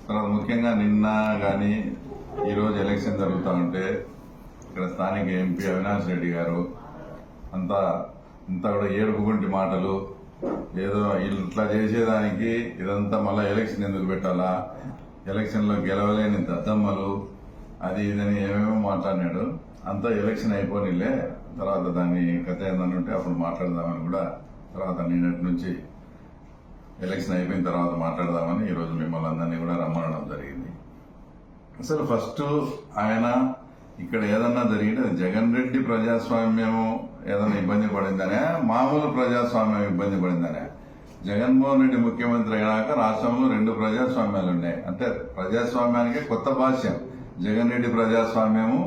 తర్వాత ముఖ్యంగా నిన్న కానీ ఈరోజు ఎలక్షన్ జరుగుతూ ఉంటే ఇక్కడ స్థానిక ఎంపీ అవినాష్ రెడ్డి గారు అంతా కూడా ఏడుపుగుంటి మాటలు, ఏదో ఇట్లా చేసేదానికి ఇదంతా మళ్ళీ ఎలక్షన్ ఎందుకు పెట్టాలా, ఎలక్షన్లో గెలవలేని దద్దమ్మలు, అది ఇదని ఏమేమో మాట్లాడినాడు. అంతా ఎలక్షన్ అయిపోనిలే, తర్వాత దాన్ని కథ ఏందని ఉంటే అప్పుడు మాట్లాడదామని కూడా తర్వాత నిన్నటి నుంచి ఎలక్షన్ అయిపోయిన తర్వాత మాట్లాడదామని ఈరోజు మిమ్మల్ని అందరినీ కూడా రమ్మనడం జరిగింది. అసలు ఫస్ట్ ఆయన ఇక్కడ ఏదన్నా జరిగితే జగన్ రెడ్డి ప్రజాస్వామ్యం ఏదైనా ఇబ్బంది పడిందనే, మామూలు ప్రజాస్వామ్యం ఇబ్బంది పడిందనే? జగన్మోహన్ రెడ్డి ముఖ్యమంత్రి అయినాక రాష్ట్రంలో 2 ప్రజాస్వామ్యాలు ఉన్నాయి. అంటే ప్రజాస్వామ్యానికి కొత్త భాష్యం జగన్ రెడ్డి ప్రజాస్వామ్యము,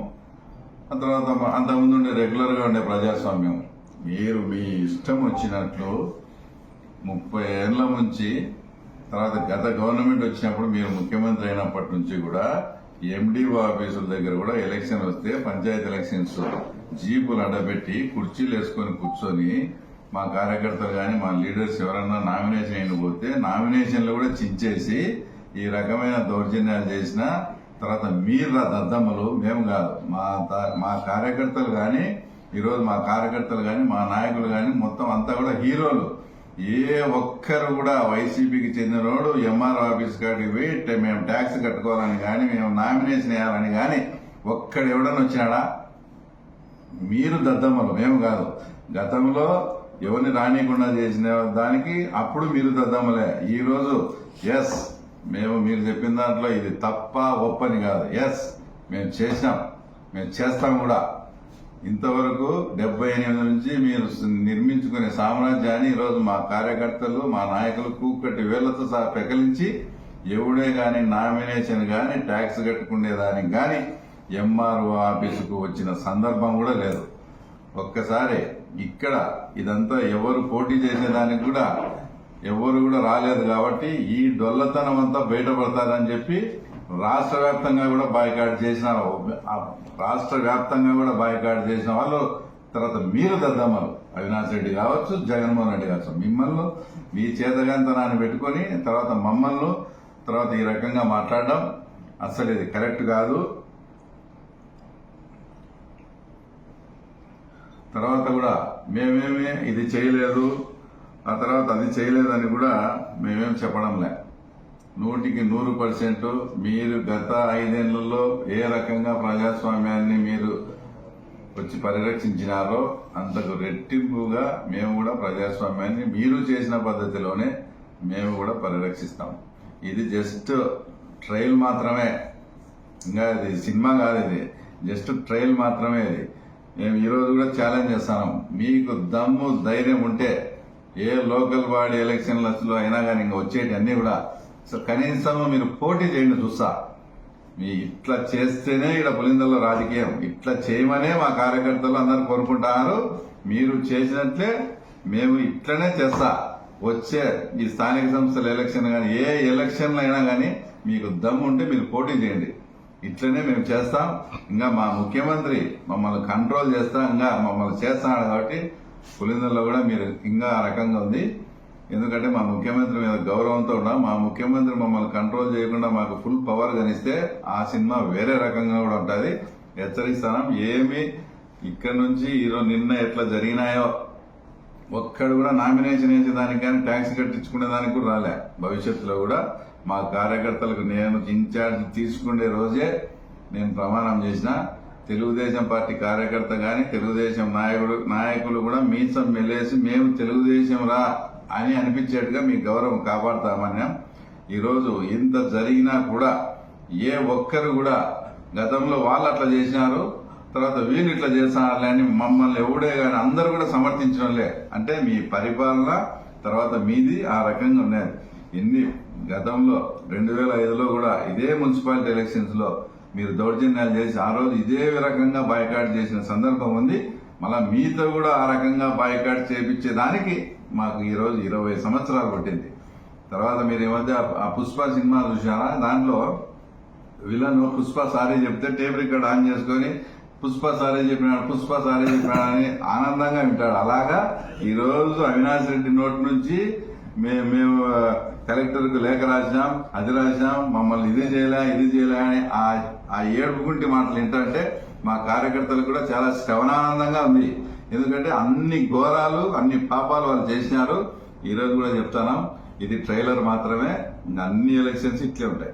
ఆ తర్వాత అంతకుముందు ఉండే రెగ్యులర్ గా ఉండే ప్రజాస్వామ్యం. మీరు మీ ఇష్టం వచ్చినట్లు 30 ఏళ్ల నుంచి, తర్వాత గత గవర్నమెంట్ వచ్చినప్పుడు మీరు ముఖ్యమంత్రి అయినప్పటి నుంచి కూడా ఎండిఓ ఆఫీసుల దగ్గర కూడా ఎలక్షన్ వస్తే పంచాయతీ ఎలక్షన్స్ జీపులు అడ్డబెట్టి కుర్చీలు వేసుకొని కూర్చొని మా కార్యకర్తలు కానీ మా లీడర్స్ ఎవరన్నా నామినేషన్ అయిపోతే నామినేషన్లు కూడా చించేసి ఈ రకమైన దౌర్జన్యాలు చేసిన తర్వాత మీరు దద్దమ్మలు, మేము కాదు, మా కార్యకర్తలు కానీ ఈరోజు మా కార్యకర్తలు కానీ మా నాయకులు కానీ మొత్తం అంతా కూడా హీరోలు. ఏ ఒక్కరు కూడా వైసీపీకి చెందినోడు ఎంఆర్ ఆఫీస్ కాడికి పోయి మేము ట్యాక్స్ కట్టుకోవాలని కానీ మేము నామినేషన్ వేయాలని కానీ ఒక్కడు ఎవడన్నా వచ్చినాడా? మీరు దద్దమ్మలు, మేము కాదు. గతంలో ఎవరిని రానియకుండా చేసిన దానికి అప్పుడు మీరు దద్దమ్మలే. ఈ రోజు ఎస్ మేము మీరు చెప్పిన దాంట్లో ఇది తప్ప ఒప్పని కాదు, ఎస్ మేము చేసినాం, మేము చేస్తాం కూడా. ఇంతవరకు 78 నుంచి మీరు నిర్మించుకునే సామ్రాజ్యాన్ని ఈరోజు మా కార్యకర్తలు మా నాయకులు కూకట్టి వేళ్లతో సహా పెకలించి ఎవడే గాని నామినేషన్ గాని ట్యాక్స్ కట్టుకునేదానికి గాని ఎంఆర్ఓ ఆఫీసుకు వచ్చిన సందర్భం కూడా లేదు. ఒక్కసారి ఇక్కడ ఇదంతా ఎవరు పోటీ చేసేదానికి కూడా ఎవరు కూడా రాలేదు. కాబట్టి ఈ డొల్లతనం అంతా బయటపడతారని చెప్పి రాష్ట్ర వ్యాప్తంగా కూడా బాయ్కాట్ చేసిన వాళ్ళు. తర్వాత మీరు దద్దమ్మలు, అవినాష్ రెడ్డి కావచ్చు, జగన్మోహన్ రెడ్డి కావచ్చు, మిమ్మల్ని మీ చేతగాంతనాన్ని పెట్టుకుని తర్వాత మమ్మల్ని తర్వాత ఈ రకంగా మాట్లాడడం అసలు ఇది కరెక్ట్ కాదు. తర్వాత కూడా మేమేమి ఇది చేయలేదు, ఆ తర్వాత అది చేయలేదని కూడా మేమేం చెప్పడంలే. 100% మీరు గత 5 ఏళ్లలో ఏ రకంగా ప్రజాస్వామ్యాన్ని మీరు వచ్చి పరిరక్షించినారో అంతకు రెట్టింపుగా మేము కూడా ప్రజాస్వామ్యాన్ని మీరు చేసిన పద్ధతిలోనే మేము కూడా పరిరక్షిస్తాం. ఇది జస్ట్ ట్రయల్ మాత్రమే, ఇంకా ఇది సినిమా కాదు, ఇది జస్ట్ ట్రయల్ మాత్రమే. ఇది మేము ఈరోజు కూడా ఛాలెంజ్ చేస్తాం. మీకు దమ్ము ధైర్యం ఉంటే ఏ లోకల్ బాడీ ఎలక్షన్లలో అయినా కానీ ఇంకా వచ్చేటి అన్ని కూడా కనీసం మీరు పోటీ చేయండి చూస్తా. మీ ఇట్లా చేస్తేనే ఇక్కడ పులిందల్లో రాజకీయం, ఇట్లా చేయమనే మా కార్యకర్తలు అందరూ కోరుకుంటున్నారు. మీరు చేసినట్లే మేము ఇట్లనే చేస్తా. వచ్చే ఈ స్థానిక సంస్థల ఎలక్షన్ కానీ ఏ ఎలక్షన్లు అయినా కానీ మీకు దమ్ము ఉంటే మీరు పోటీ చేయండి, ఇట్లనే మేము చేస్తాం. ఇంకా మా ముఖ్యమంత్రి మమ్మల్ని కంట్రోల్ చేస్తా, ఇంకా మమ్మల్ని చేస్తున్నాడు. కాబట్టి పులిందల్లో కూడా మీరు ఇంకా ఆ రకంగా ఉంది. ఎందుకంటే మా ముఖ్యమంత్రి మీద గౌరవంతో ఉన్నాం. మా ముఖ్యమంత్రి మమ్మల్ని కంట్రోల్ చేయకుండా మాకు ఫుల్ పవర్ కనిస్తే ఆ సినిమా వేరే రకంగా కూడా ఉంటుంది. హెచ్చరిస్తాం. ఏమి ఇక్కడ నుంచి ఈరోజు నిన్న ఎట్లా జరిగినాయో ఒక్కడు కూడా నామినేషన్ వేసేదానికి కానీ ట్యాక్స్ కట్టించుకునే దానికి కూడా రాలే. భవిష్యత్తులో కూడా మా కార్యకర్తలకు నేను ఇన్ఛార్జ్ తీసుకునే రోజే నేను ప్రమాణం చేసిన తెలుగుదేశం పార్టీ కార్యకర్త గాని తెలుగుదేశం నాయకులు కూడా మీసం మెల్లేసి మేము తెలుగుదేశం రా అని అనిపించేట్టుగా మీ గౌరవం కాపాడుతామన్నాం. ఈరోజు ఇంత జరిగినా కూడా ఏ ఒక్కరు కూడా గతంలో వాళ్ళు అట్లా చేసినారు, తర్వాత వీళ్ళు ఇట్లా చేస్తున్నారులే అని మమ్మల్ని ఎవడే కానీ అందరూ కూడా సమర్థించడంలే. అంటే మీ పరిపాలన తర్వాత మీది ఆ రకంగా ఉన్నది. ఎన్ని గతంలో 2005లో కూడా ఇదే మున్సిపాలిటీ ఎలక్షన్స్ లో మీరు దౌర్జన్యాలు చేసి ఆ రోజు ఇదే రకంగా బాయ్కాట్ చేసిన సందర్భం ఉంది. మళ్ళా మీతో కూడా ఆ రకంగా బాయ్కాట్ చేపించేదానికి మాకు ఈ రోజు 20 సంవత్సరాలు పట్టింది. తర్వాత మీరు ఈ మధ్య ఆ పుష్ప సినిమా చూసారా? దాంట్లో విలన్ పుష్ప సారీ చెప్తే టేప్ రికార్డ్ ఆన్ చేసుకుని పుష్ప సారీ చెప్పినాడు అని ఆనందంగా వింటాడు. అలాగా ఈ రోజు అవినాష్ రెడ్డి నోటి నుంచి మేము కలెక్టర్కు లేఖ రాసినాం, అది రాసినాం, మమ్మల్ని ఇది చేయలే అని ఆ ఏడుపుకుంటి మాటలు ఏంటంటే మా కార్యకర్తలకు కూడా చాలా శ్రవణానందంగా ఉంది. ఎందుకంటే అన్ని ఘోరాలు, అన్ని పాపాలు వాళ్ళు చేసినారు. ఈ రోజు కూడా చెప్తాను, ఇది ట్రైలర్ మాత్రమే. అన్ని ఎలక్షన్స్ ఇట్లే ఉంటాయి.